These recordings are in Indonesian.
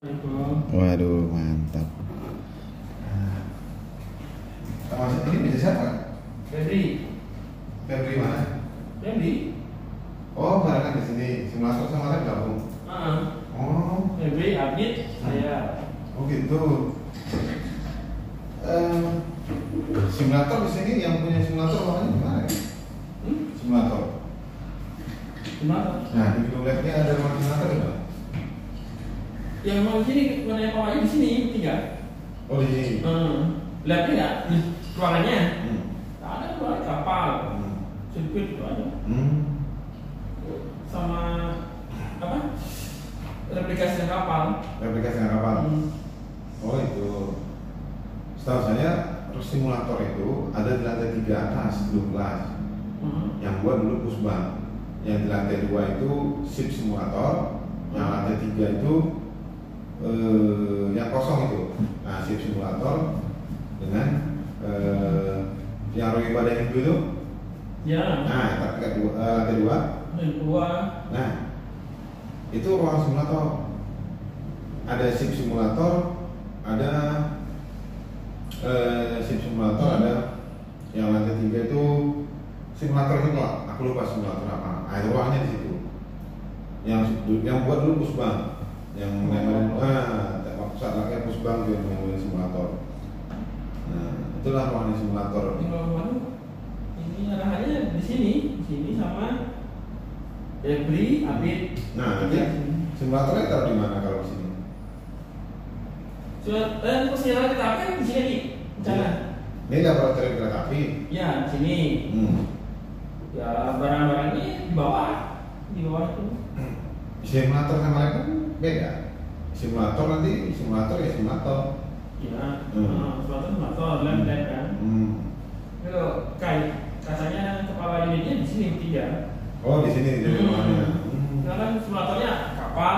Waduh, mantap. Termasuk ini bisa siapa? Febri. Febri mana? Febri. Oh, barengan di sini. Simulator sama lab gabung. Oh, Febri, Abid, saya. oh gitu. Simulator di sini yang punya simulator namanya gimana ya? Simulator. Gimana? Nah, di video labnya ada ruang simulator enggak? Yang mau di sini, mana yang pawainya di sini, tiga. Oh, di sini. Labnya nggak di ruangannya. Hmm. Tak ada ruangan kapal, sirkuit itu aja. Sama apa? Replikasi kapal. Replikasi kapal. Oh, itu. Setahu saya simulator itu ada di lantai 3 atas, 12. Yang buat dulu pusbang. Yang di lantai 2 itu ship simulator. Yang lantai 3 itu yang kosong itu. Nah, ship simulator dengan yang roh ibadah itu itu. Ya. Nah, lantai 2. Nah, itu ruang simulator. Ada ship simulator, ada ship simulator, ada yang lantai 3 itu simulator itu kok. Aku lupa simulator apa. Nah, itu ruangnya di situ. Yang buat dulu pusbang, yang memang saat lagi pusbang dia memang simulator. Nah, itulah ruangan simulator. Ini arahannya di sini sama Febri, Abid. Nah, nanti simulatornya taruh di mana kalau di sini? Persiapan kereta api kan di sini nih, rencana. Ini laboratorium kereta api. Ya, di sini. Ya, barang-barangnya di bawah itu. Simulator sama lab kan beda. Simulator nanti simulator ya simulator. Ya, simulator, lab kan. Kalau katanya kepala unitnya di sini 3. Oh, di sini di ruangannya. Karena kan simulatornya kapal.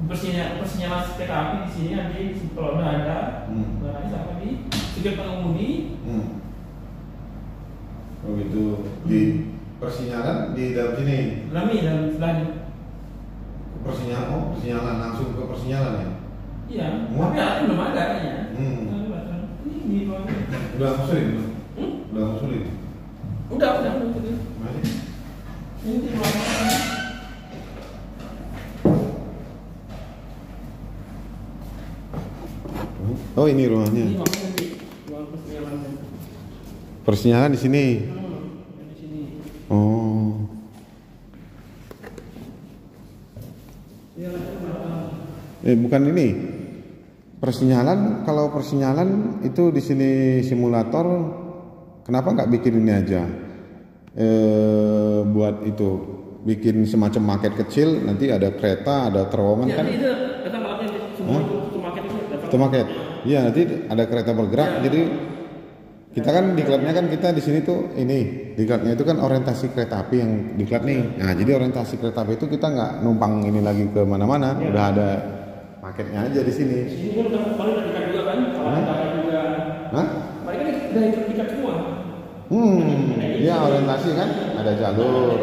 Persinyalan kereta api di sini nanti kalau udah ada barangnya sama di tiga pengemudi. Oh gitu. Di persinyalan di dalam sini. Dalam sebelahnya. Persinyalan langsung ke persinyalan ya. Iya. Tapi alatnya belum ada kayaknya. Ini di bawah. Udah sulit belum? Udah sulit. Udah. Masih. Ini di bawah. Oh, ini ruangnya. Ini ruang persinyalan. Persinyalan di sini. Di sini. Oh. Bukan ini. Persinyalan, kalau persinyalan itu di sini simulator, kenapa nggak bikin ini aja? Buat itu, bikin semacam market kecil, nanti ada kereta, ada terowongan kan? Itu kata malamnya semua itu market itu. Itu market. Iya, nanti ada kereta bergerak. Jadi kita kan diklatnya kan kita di sini tuh ini diklatnya itu kan orientasi kereta api yang diklat nih. Nah, jadi orientasi kereta api itu kita nggak numpang ini lagi ke mana-mana, udah ada paketnya aja di sini. Sini kan udah dikat juga kan? Kalau ada juga. Hah? Mereka udah dikat semua. Ya orientasi kan ada jalur,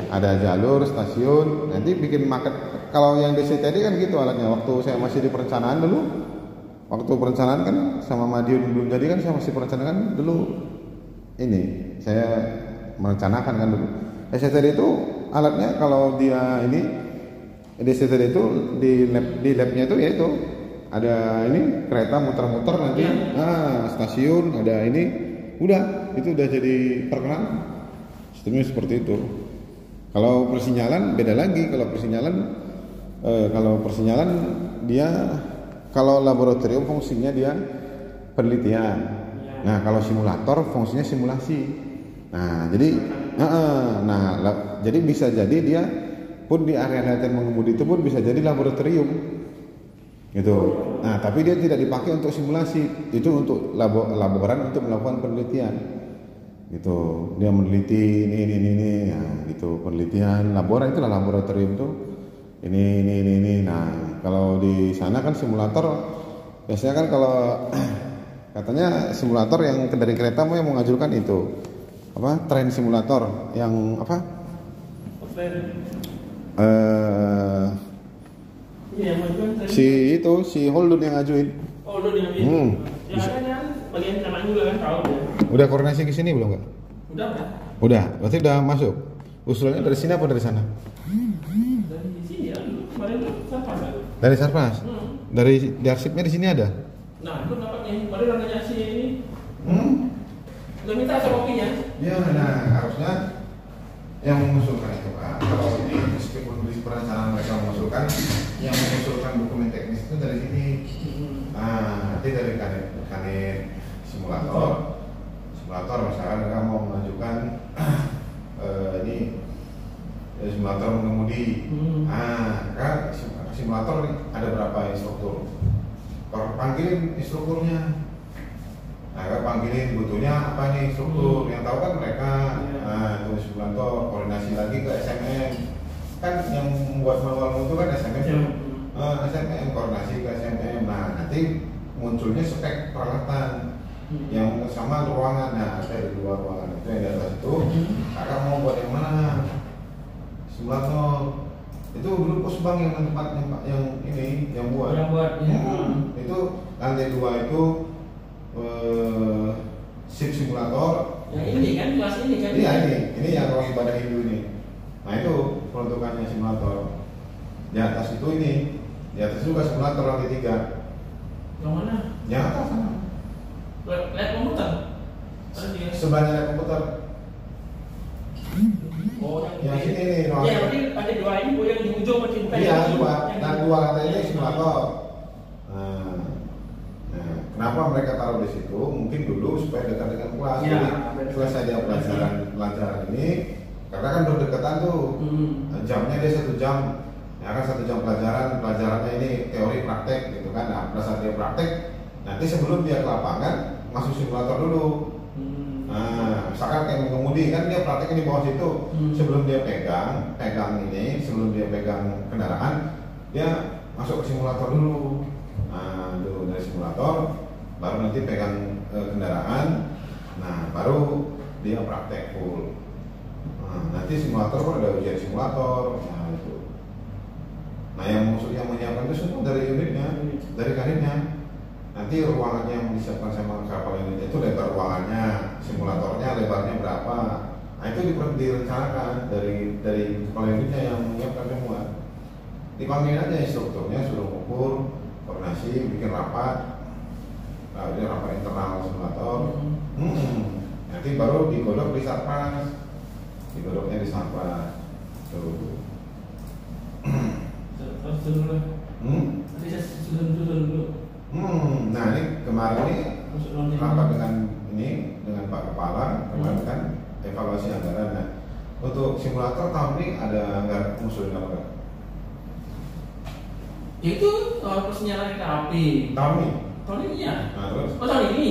ada jalur stasiun. Nanti bikin market. Kalau yang DC tadi kan gitu alatnya. Waktu saya masih di perencanaan dulu, waktu perencanaan kan sama Madiun belum jadi kan saya masih perencanaan dulu. Ini saya merencanakan kan dulu. SCTD itu alatnya kalau dia ini SCTD itu di labnya itu yaitu ada ini kereta muter-muter nanti, stasiun ada ini, udah itu udah jadi perkenalan. Sistemnya seperti itu. Kalau persinyalan beda lagi. Kalau persinyalan dia kalau laboratorium fungsinya dia penelitian. Nah, kalau simulator fungsinya simulasi. Nah, jadi bisa jadi dia pun di area latihan mengemudi itu pun bisa jadi laboratorium. Gitu. Nah, tapi dia tidak dipakai untuk simulasi. Itu untuk laboran untuk melakukan penelitian. Gitu. Dia meneliti ini. Nah, gitu. Penelitian laboran itulah laboratorium tuh. Ini. Nah, kalau di sana kan simulator biasanya kan kalau katanya simulator yang dari kereta mau yang mengajukan itu train simulator yang Si Holdun yang ngajuin. Oh, udah diambil. Ya kan bagian kanan juga kan tahu ya. Udah koordinasi ke sini belum, Kak? Udah, berarti udah masuk. Usulannya dari sini apa dari sana? Dari sini ya, kemarin tuh Sarpas. Dari Sarpas. Dari di arsipnya di sini ada. Nah, itu dapatnya kemarin nanya si ini. Udah minta kopinya. Ya, nah harusnya yang mengusulkan itu, Pak. Kalau ini meskipun di perencanaan mereka mengusulkan, yang mengusulkan dokumen teknis itu dari sini. Nah, nanti dari kanit simulator misalkan mereka mau mengajukan ini simulator mengemudi. Nah, kan simulator ada berapa instruktur? Panggilin instrukturnya. Nah, kan panggilin butuhnya apa nih instruktur? Yang tahu kan mereka. Nah, itu simulator koordinasi lagi ke SMM. Kan yang membuat manual itu kan SMM. SMM koordinasi ke SMM. Nah, nanti munculnya spek peralatan yang sama ruangan. Nah, ada dua ruangan itu yang di atas itu. Kakak mau buat yang mana? Simulator. Itu dulu Pusbang yang tempat yang ini yang buat. Itu lantai 2 itu shift simulator. Yang ini kan kelas ini kan? Iya ini yang ruang ibadah Hindu ini. Nah itu peruntukannya simulator. Di atas itu ini, di atas juga simulator lantai 3. Yang mana? Yang atas sana. Lab komputer. Sebelahnya lab komputer. Oh, yang sini nih. Iya, berarti ada 2 ini yang di ujung berarti bukan. Iya, 2. Dan 2 lantai ini simulator. Nah, kenapa mereka taruh di situ? Mungkin dulu supaya dekat dengan kelas. Ya, jadi selesai dia pelajaran ini, karena kan berdekatan tuh. Jamnya dia 1 jam. Ya kan 1 jam pelajarannya ini teori praktek gitu kan. Nah, pada saat dia praktek, nanti sebelum dia ke lapangan masuk simulator dulu. Nah, misalkan kayak mengemudi kan dia prakteknya di bawah situ. Sebelum dia pegang ini, sebelum dia pegang kendaraan, dia masuk ke simulator dulu. Nah, dulu dari simulator, baru nanti pegang kendaraan. Nah, baru dia praktek full. Nah, nanti simulator pun ada ujian simulator. Nah, itu. Nah, yang menyiapkan itu semua dari unitnya, dari kanitnya. Nanti ruangannya yang disiapkan sama kapal unit itu lebar ruangannya, simulatornya lebarnya berapa. Nah, itu direncanakan dari kepala unitnya yang menyiapkan semua. Dipanggil aja instrukturnya, suruh ukur, koordinasi, bikin rapat. Nah, ini rapat internal simulator. Nanti baru digodok di Sarpas. Digodoknya di Sarpas. Tuh. Nanti saya susun dulu. Nah ini kemarin ini rapat dengan Pak Kepala kemarin kan evaluasi anggaran. Nah, untuk simulator tahun ini ada anggaran usulin apa? Itu persinyalan kereta api. Tahun ini? Tahun ini ya? Nah, terus? Oh, tahun ini?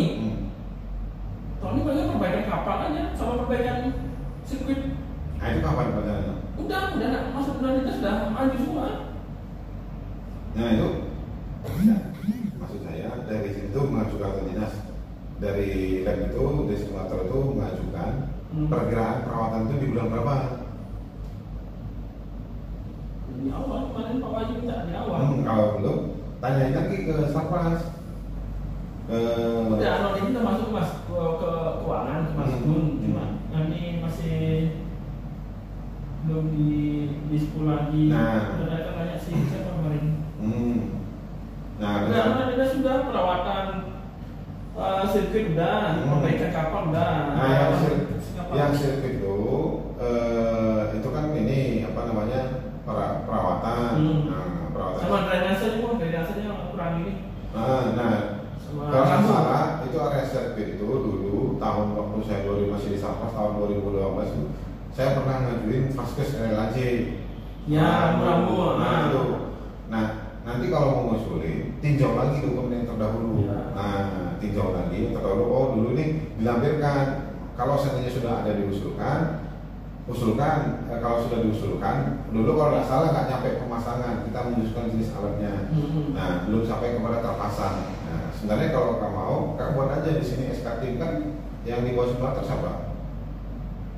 Tahun ini paling perbaikan kapal aja sama perbaikan sirkuit. Nah itu kapan perjalanannya? Udah masuk itu sudah maju semua. Nah itu maksud saya dari situ mengajukan ke dinas, dari lab itu, dari simulator itu mengajukan perkiraan perawatan itu di bulan berapa? Di awal, kemarin Pak Wajib minta di awal. Kalau belum, tanyain lagi ke Sarpas. Udah, kalau ini termasuk mas ke keuangan, termasuk cuma ini masih belum di sekolah lagi. Udah datang banyak sih siapa kemarin. Nah, ada sudah perawatan sirkuit udah, perbaikan kapal udah. Nah, yang sirkuit itu kan ini apa namanya perawatan. Nah, perawatan. Sama drainasenya kurang ini. Nah, kalau nggak salah itu area sirkuit itu dulu tahun waktu saya masih di Sarpas tahun 2012 itu saya pernah ngajuin vaskes LLAJ. Ya, murah. Nah, nanti kalau mau ngusulin, tinjau lagi dokumen yang terdahulu. Ya. Nah, tinjau lagi yang terdahulu. Oh, dulu ini dilampirkan. Kalau seandainya sudah ada diusulkan. Kalau sudah diusulkan, dulu kalau nggak salah nggak nyampe pemasangan, kita menyusulkan jenis alatnya. Nah, belum sampai kepada terpasang. Nah, sebenarnya kalau kamu mau, kamu buat aja di sini SKT kan yang di bawah simulator siapa?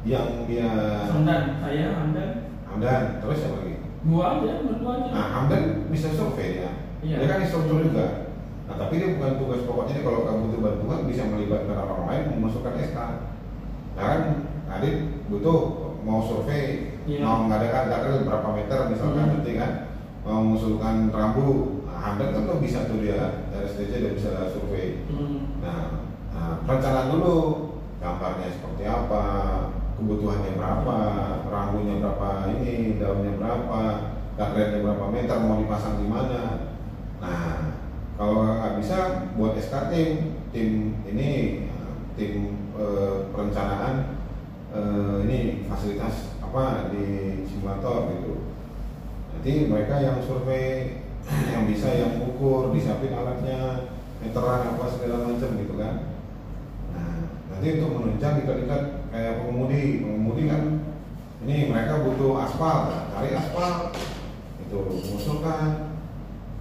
Yang dia Hamdan, saya Hamdan. Hamdan, terus siapa lagi? Dua aja. Nah, Hamdan bisa survei ya. Iya. Dia kan instruktur juga. Nah, tapi dia bukan tugas pokoknya. Kalau kamu butuh bantuan bisa melibatkan orang lain memasukkan SK. Nah kan, Adit butuh mau survei, mau mengadakan berapa meter misalkan nanti kan, mau mengusulkan rambu. Nah, Hamdan kan tuh bisa tuh dia dari STJ dia bisa survei. Nah, perencanaan dulu, gambarnya seperti apa, kebutuhannya berapa, rambunya berapa ini, daunnya berapa, guardrailnya berapa meter, mau dipasang di mana. Nah, kalau nggak bisa buat SK tim ini tim perencanaan ini fasilitas apa di simulator gitu. Nanti mereka yang survei, yang bisa yang ukur, disiapin alatnya, meteran apa segala macam gitu kan. Nah, nanti untuk menunjang ikat-ikat kayak pengemudi kan ini mereka butuh aspal, cari aspal itu mengusulkan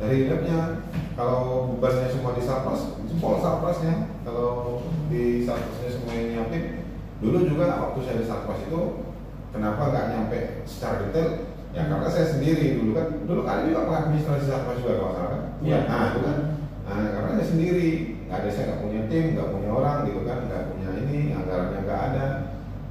dari labnya. Kalau bebannya semua di sarpras, jempol sarprasnya. Kalau di sarprasnya semua yang nyiapin. Dulu juga waktu saya di sarpras itu kenapa nggak nyampe secara detail? Ya karena saya sendiri dulu kan juga administrasi sarpras juga kalau salah kan. Iya. Nah itu kan, karena saya sendiri, saya nggak punya tim, nggak punya orang gitu kan, nggak punya ini, anggarannya nggak ada.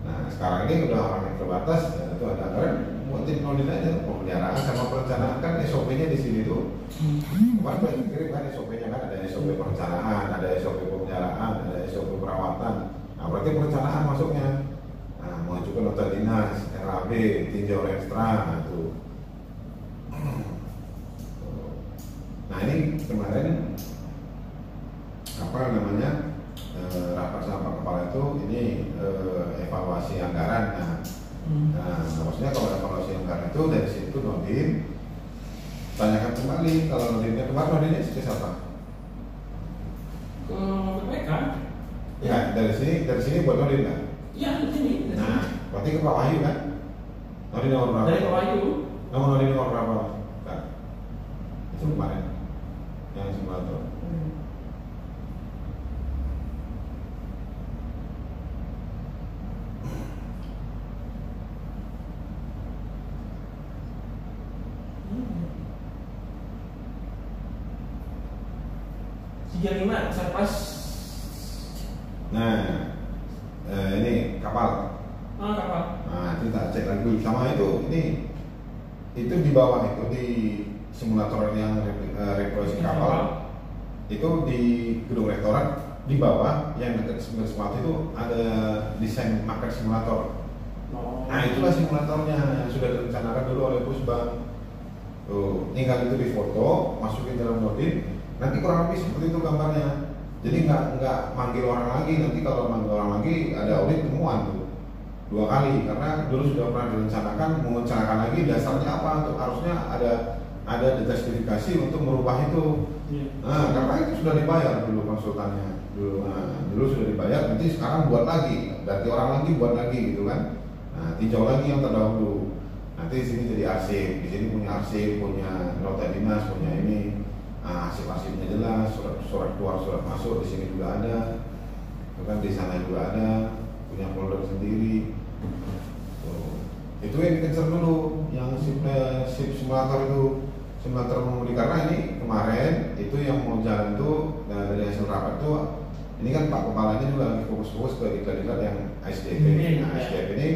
Nah sekarang ini udah orang yang terbatas, ya itu ada anggaran, buat tim nolin aja pemeliharaan sama perencanaan kan SOP-nya di sini tuh. Kemarin saya kirim kan SOP-nya kan ada SOP perencanaan, ada SOP pemeliharaan, ada SOP perawatan. Nah berarti perencanaan masuknya. Nah mengajukan nota dinas, RAB, tinjau ekstra, nah itu. Nah ini kemarin apa namanya rapat sama Pak Kepala itu ini evaluasi anggaran. Nah maksudnya kalau evaluasi anggaran itu dari situ Nodin tanyakan kembali kalau Nodinnya kemarin Nodinnya siapa? Ke BPK. Ya dari sini buat Nodin kan? Iya di sini. Nah berarti ke Pak Wahyu kan? Nodin nomor berapa? Dari Pak Wahyu. Nodin nomor berapa? Kan? Itu kemarin yang simulator. Tiga sarpas. Nah, ini kapal. Kapal. Nah, kita cek lagi sama itu di bawah itu di simulator yang reproduksi kapal. Itu di gedung rektorat di bawah yang dekat simulator itu ada desain market simulator. Nah, itulah simulatornya yang sudah direncanakan dulu oleh Pusbang. Tuh, tinggal itu difoto, masukin dalam Nodin. Nanti kurang lebih seperti itu gambarnya. Jadi nggak manggil orang lagi. Nanti kalau manggil orang lagi ada audit temuan tuh 2 kali karena dulu sudah pernah direncanakan mengerencanakan lagi dasarnya apa untuk harusnya ada justifikasi untuk merubah itu. Nah karena itu sudah dibayar dulu konsultannya dulu sudah dibayar. Nanti sekarang buat lagi, berarti orang lagi buat lagi gitu kan. Nah tinjau lagi yang terdahulu. Nanti di sini jadi arsip, di sini punya arsip, punya nota dinas, punya ini. Arsip-arsipnya jelas, surat keluar, surat masuk di sini juga ada, kan di sana juga ada, punya folder sendiri. Itu yang dikejar dulu, yang sip simulator itu, simulator mengemudi karena ini kemarin itu yang mau jalan tuh dari hasil rapat tuh, ini kan Pak Kepalanya juga lagi fokus-fokus ke diklat yang SDP. Nah SDP ini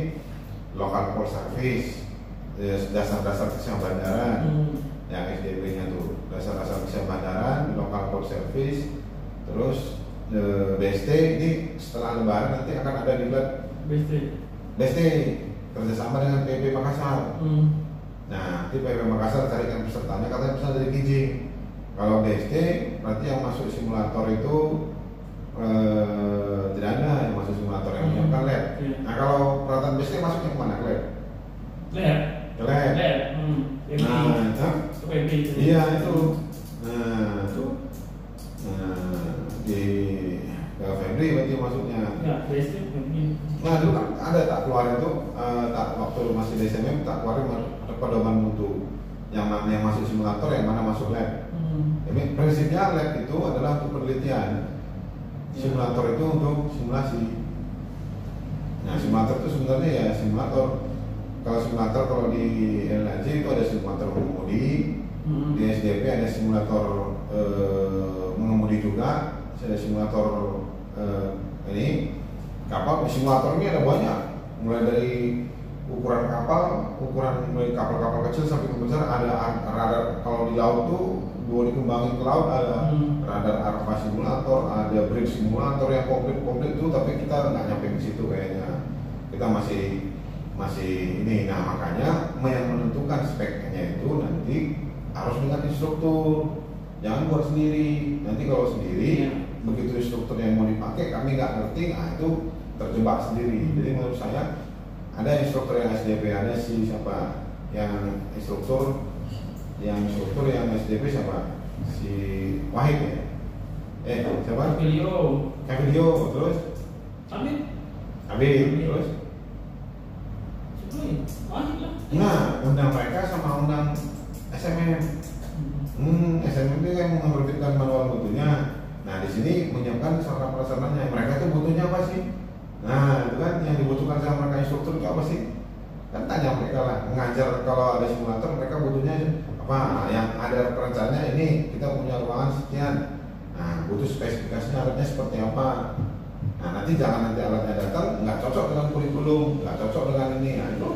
local port service, dasar-dasar kesehatan bandara. Yang SDP-nya tuh dasar-dasar kesehatan, lokal port service, terus BST ini setelah Lebaran nanti akan ada diklat BST kerjasama dengan PP Makassar. Nah, nanti PP Makassar carikan pesertanya katanya peserta dari Kijing. Kalau BST berarti yang masuk simulator itu tidak ada yang masuk simulator yang menyiapkan lab. Nah, kalau peralatan BST masuknya kemana? Lab. Iya itu. Nah itu. Di Febri berarti masuknya. Nah dulu kan ada tak keluar itu waktu masih di SMM tak keluarin pedoman mutu yang mana yang masuk simulator, yang mana masuk lab. Jadi prinsipnya lab itu adalah untuk penelitian, simulator itu untuk simulasi. Nah simulator itu sebenarnya ya simulator. Kalau simulator kalau di LNJ itu ada simulator pengemudi, di SDP ada simulator mengemudi juga, ada simulator ini kapal. Simulator ini ada banyak, mulai dari ukuran kapal, mulai kapal-kapal kecil sampai ke besar. Ada radar kalau di laut tuh, dua dikembangin ke laut, ada radar arpa simulator, ada bridge simulator yang komplit itu, tapi kita nggak nyampe ke situ kayaknya. Kita masih ini. Nah, makanya yang menentukan speknya itu nanti harus dengan instruktur, jangan buat sendiri. Nanti kalau sendiri, begitu instruktur yang mau dipakai kami nggak ngerti, nah itu terjebak sendiri. Jadi menurut saya ada instruktur yang SDP, ada siapa yang instruktur yang SDP siapa? Si Wahid ya? Siapa? Kavilio, terus? Abid, terus? Nah, undang mereka sama undang SMM. SMM itu yang menerbitkan manual mutunya. Nah, di sini menyiapkan sarana prasarananya. Mereka itu butuhnya apa sih? Nah, itu kan yang dibutuhkan sama mereka instruktur itu apa sih? Kan tanya mereka lah. Mengajar kalau ada simulator mereka butuhnya apa? Yang ada perencananya ini kita punya ruangan sekian. Nah, butuh spesifikasinya alatnya seperti apa? Nah, nanti jangan nanti alatnya datang nggak cocok dengan kurikulum, nggak cocok dengan ini. Nah, itu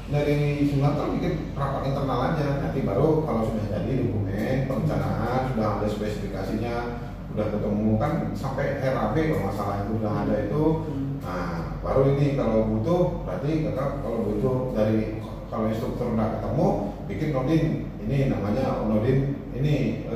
dari simulator bikin rapat internal aja. Nanti baru kalau sudah jadi dokumen perencanaan, sudah ada spesifikasinya, udah ketemu kan sampai RAB kalau masalah itu udah ada itu. Nah, baru ini kalau butuh berarti kalau butuh dari kalau instruktur nggak ketemu bikin nodin, ini namanya nodin ini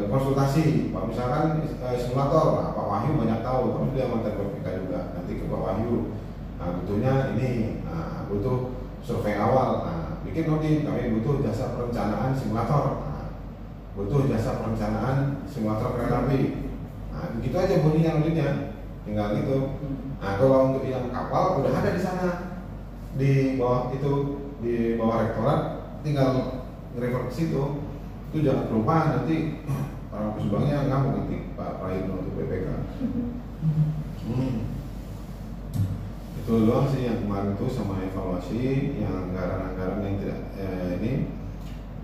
konsultasi. Pak misalkan simulator, nah, Pak Wahyu banyak tahu, tapi dia mantan BPK juga. Nanti ke Pak Wahyu, nah butuhnya ini, butuh survei awal, nah bikin nodin, kami butuh jasa perencanaan simulator, nah, butuh jasa perencanaan simulator kereta api. Nah begitu aja bunyinya nodinnya, tinggal gitu. Nah kalau untuk yang kapal udah ada di sana, di bawah itu, di bawah rektorat, tinggal nge-refer ke situ. Itu jangan lupa nanti para pesumbangnya ngamuk nanti Pak Prahitno untuk BPK. Itu doang sih yang kemarin itu, sama evaluasi yang anggaran-anggaran yang tidak ini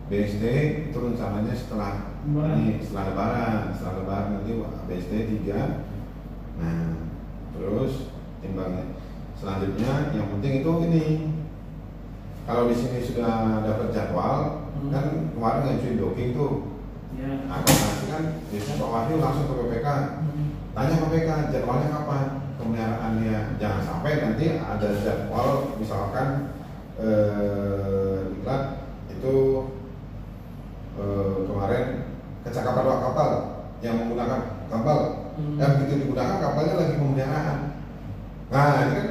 BSD itu rencananya setelah lebaran nanti BSD 3. Nah terus timbangnya selanjutnya yang penting itu ini, kalau di sini sudah dapat jadwal kan kemarin ngajuin docking tuh. Nah nanti kan biasanya Pak Wahyu langsung ke BPK, tanya BPK jadwalnya kapan pemeliharaan dia. Jangan sampai nanti ada jadwal misalkan diklat itu kemarin kecakapan awak kapal yang menggunakan kapal, dan begitu digunakan kapalnya lagi pemeliharaan. Nah ini kan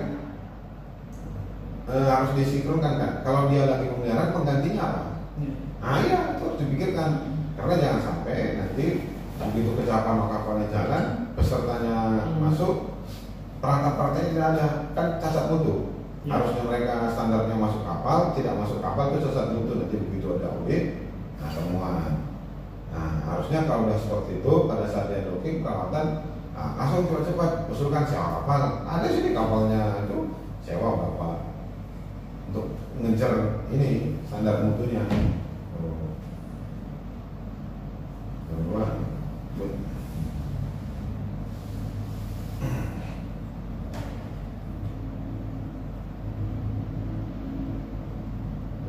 harus disinkronkan kan. Kalau dia lagi pemeliharaan, penggantinya apa? Nah iya, itu harus dipikirkan. Karena jangan sampai nanti begitu kecelakaan kapalnya jalan, pesertanya masuk, perangkat-perangkatnya tidak ada, kan cacat mutu. Harusnya mereka standarnya masuk kapal, tidak masuk kapal itu cacat mutu. Nanti begitu ada audit, nah temuan. Nah harusnya kalau udah seperti itu, pada saat dia docking perawatan, nah, langsung cepat-cepat usulkan sewa kapal. Ada sini kapalnya itu sewa berapa untuk ngejar ini standar mutunya.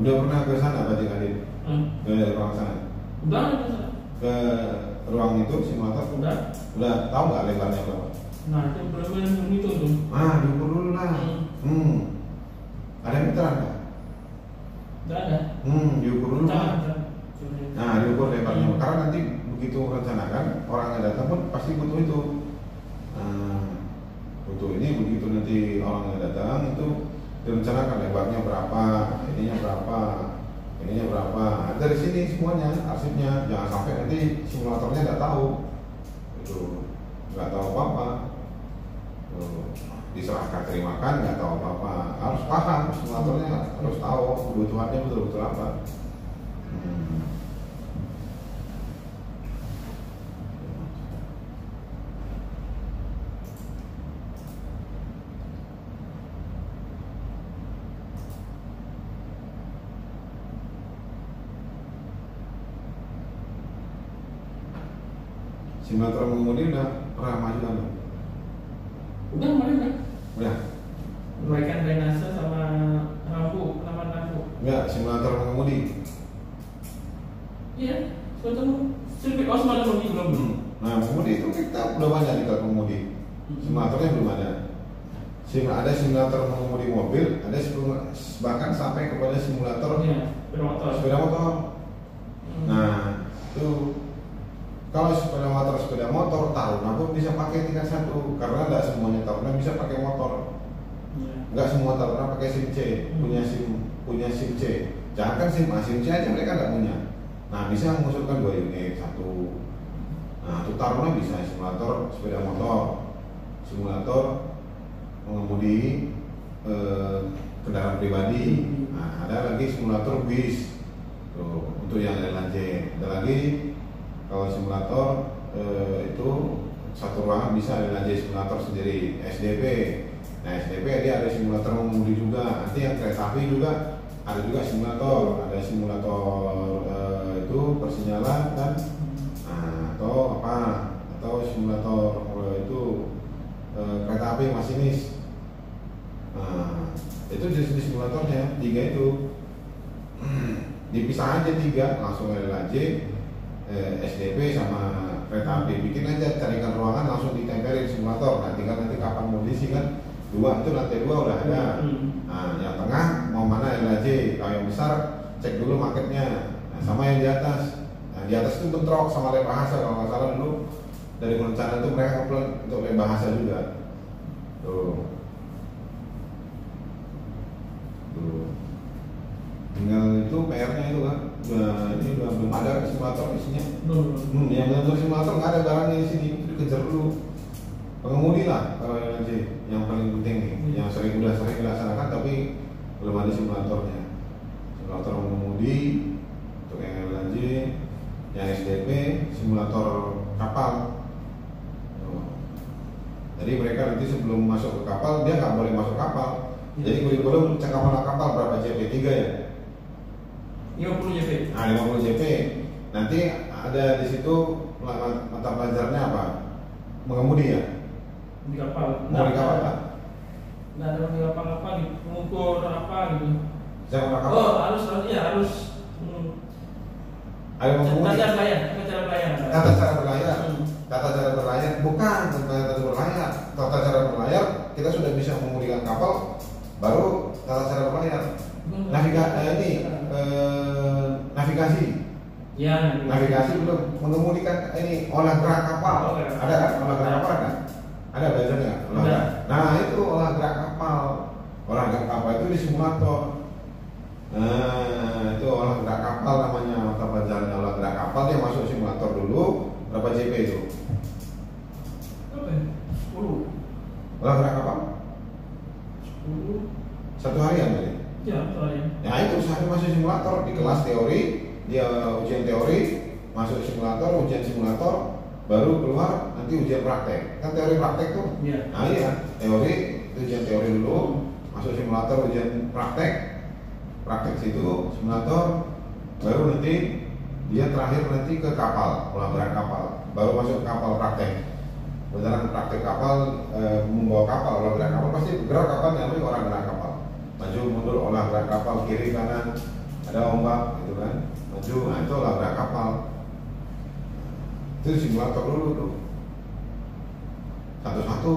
Udah pernah ke sana berarti Kadin? Ke ruang sana? Udah. Ke ruang itu simulator? Udah tahu nggak lebarnya berapa? Nah itu belum itu tuh. Diukur dulu lah. Ada meteran nggak? Nggak ada. Diukur dulu lah. Nah diukur lebarnya, karena nanti begitu rencanakan orang yang datang pun pasti butuh itu. Butuh ini, begitu nanti orang yang datang itu direncanakan lebarnya berapa, ininya berapa. Dari sini semuanya arsipnya, jangan sampai nanti simulatornya nggak tahu, itu nggak tahu apa-apa. Diserahkan terimakan nggak tahu apa-apa, harus paham simulatornya, harus tahu kebutuhannya betul-betul apa. Simulator mengemudi udah pernah maju kan? Udah kemarin kan? Udah. Perbaikan drainase sama lampu, penamaan lampu. Enggak, simulator mengemudi. Iya, suatu sirkuit Osman belum. Nah, mengemudi itu kita udah banyak di mengemudi. Simulatornya belum ada. Ada simulator mengemudi mobil, ada bahkan sampai kepada simulator sepeda motor. Nah, itu kalau sepeda motor Taruna pun bisa pakai tingkat 1 karena tidak semuanya Taruna bisa pakai motor. Enggak semua Taruna pakai SIM C, punya SIM C. Jangan kan SIM C aja mereka nggak punya. Nah, bisa mengusulkan 2 unit, 1. Nah, itu Taruna bisa simulator sepeda motor, simulator mengemudi kendaraan pribadi. Nah, ada lagi simulator bis. Tuh, untuk yang LNJ. Ada lagi kalau simulator itu satu ruangan bisa LNJ simulator sendiri, SDP. Nah, SDP dia ada simulator mengemudi juga. Nanti yang kereta api juga ada juga simulator. Ada simulator itu persinyalan kan, atau simulator itu kereta api masinis. Nah, itu jenis simulatornya 3 itu. Dipisah aja 3, langsung LNJ, SDP sama kereta api. Bikin aja, carikan ruangan langsung ditempelin simulator. Nah, tinggal nanti kapan mau diisi kan. 2 itu lantai 2 udah ada. Nah, yang tengah mau mana LNJ. Kalau yang besar cek dulu marketnya. Nah, sama yang di atas. Nah, di atas itu bentrok sama lab bahasa kalau nggak salah dulu dari perencanaan itu mereka komplain untuk lab bahasa juga. Tuh. Tinggal itu PR-nya itu kan. Ini udah belum ada simulator isinya. Yang benar simulator nggak ada barangnya di sini. Itu dikejar dulu. Pengemudi lah kalau LNJ yang paling penting nih, yang sering dilaksanakan tapi belum ada simulatornya. Simulator mengemudi untuk yang LNJ, yang SDP, simulator kapal. Jadi mereka nanti sebelum masuk ke kapal dia nggak boleh masuk kapal. Jadi kurikulum cakapan kapal berapa JP 3 ya? 50 JP. Nah, 50 JP. Nanti ada di situ mata pelajarannya apa? Mengemudi ya? Di kapal. Mau di kapal Pak? Nggak ada di kapal apa, mengukur apa gitu. Jangan kapal. Oh, harus. Ada mengemudi. Tata cara berlayar. Tata cara berlayar bukan tata cara berlayar. Tata cara berlayar kita sudah bisa mengemudikan kapal, baru tata cara berlayar. Navigasi. Ya, navigasi belum, mengemudikan ini olah gerak kapal. Ada kan olah gerak kapal kan? Ada belajarnya olah gerak. Nah, itu olah gerak kapal. Olah gerak kapal itu di simulator. Nah, itu olah gerak kapal namanya, mata pelajarannya olah gerak kapal. Dia masuk simulator dulu. Berapa JP itu? 10. Olah gerak kapal? 10. 1 harian tadi? Ya, 1 harian. Ya itu sehari masuk simulator di kelas teori, dia ujian teori, masuk simulator, ujian simulator, baru keluar nanti ujian praktek. Kan teori praktek tuh? Iya. Nah iya, teori, ujian teori dulu, masuk simulator, ujian praktek situ, simulator, baru nanti dia terakhir nanti ke kapal, olah gerak kapal, baru masuk ke kapal praktek. Beneran praktek kapal, membawa kapal, olah gerak kapal pasti gerak kapal namanya olah gerak kapal. Maju mundur olah gerak kapal, kiri kanan, ada ombak gitu kan, maju, nah itu olah gerak kapal. Itu simulator dulu tuh, satu-satu.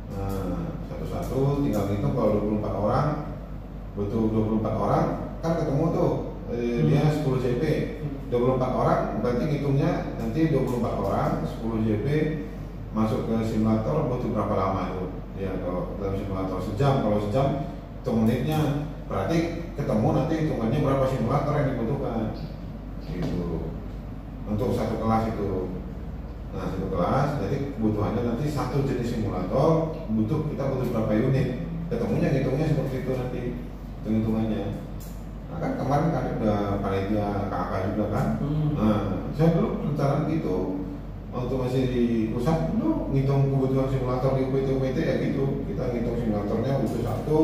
Nah, satu-satu tinggal hitung kalau 24 orang, butuh 24 orang kan ketemu tuh, dia 10 JP. 24 orang berarti hitungnya nanti 24 orang 10 JP masuk ke simulator butuh berapa lama itu ya? Kalau dalam simulator sejam, kalau sejam hitung menitnya, berarti ketemu nanti hitungannya berapa simulator yang dibutuhkan gitu untuk satu kelas itu. Nah, satu kelas jadi kebutuhannya nanti satu jenis simulator kita butuh berapa unit, ketemunya hitungnya seperti itu nanti hitung-hitungannya. Nah, kan kemarin kan udah panitia KK juga kan. Nah, saya dulu perencanaan gitu waktu masih di pusat dulu ngitung kebutuhan simulator di UPT ya gitu. Kita ngitung simulatornya butuh satu.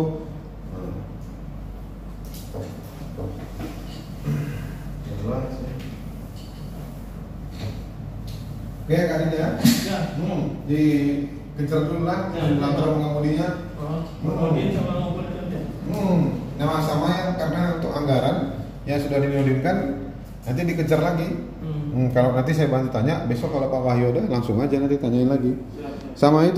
Oke Kak Dinda ya. Ya. Dikejar dulu lah Ya, antara pengemudinya. Kemudian sama ngobrol kerja. Nah sama yang karena untuk anggaran yang sudah dinudinkan nanti dikejar lagi. Kalau nanti saya bantu tanya besok kalau Pak Wahyu ada langsung aja nanti tanyain lagi. Siap. Sama itu.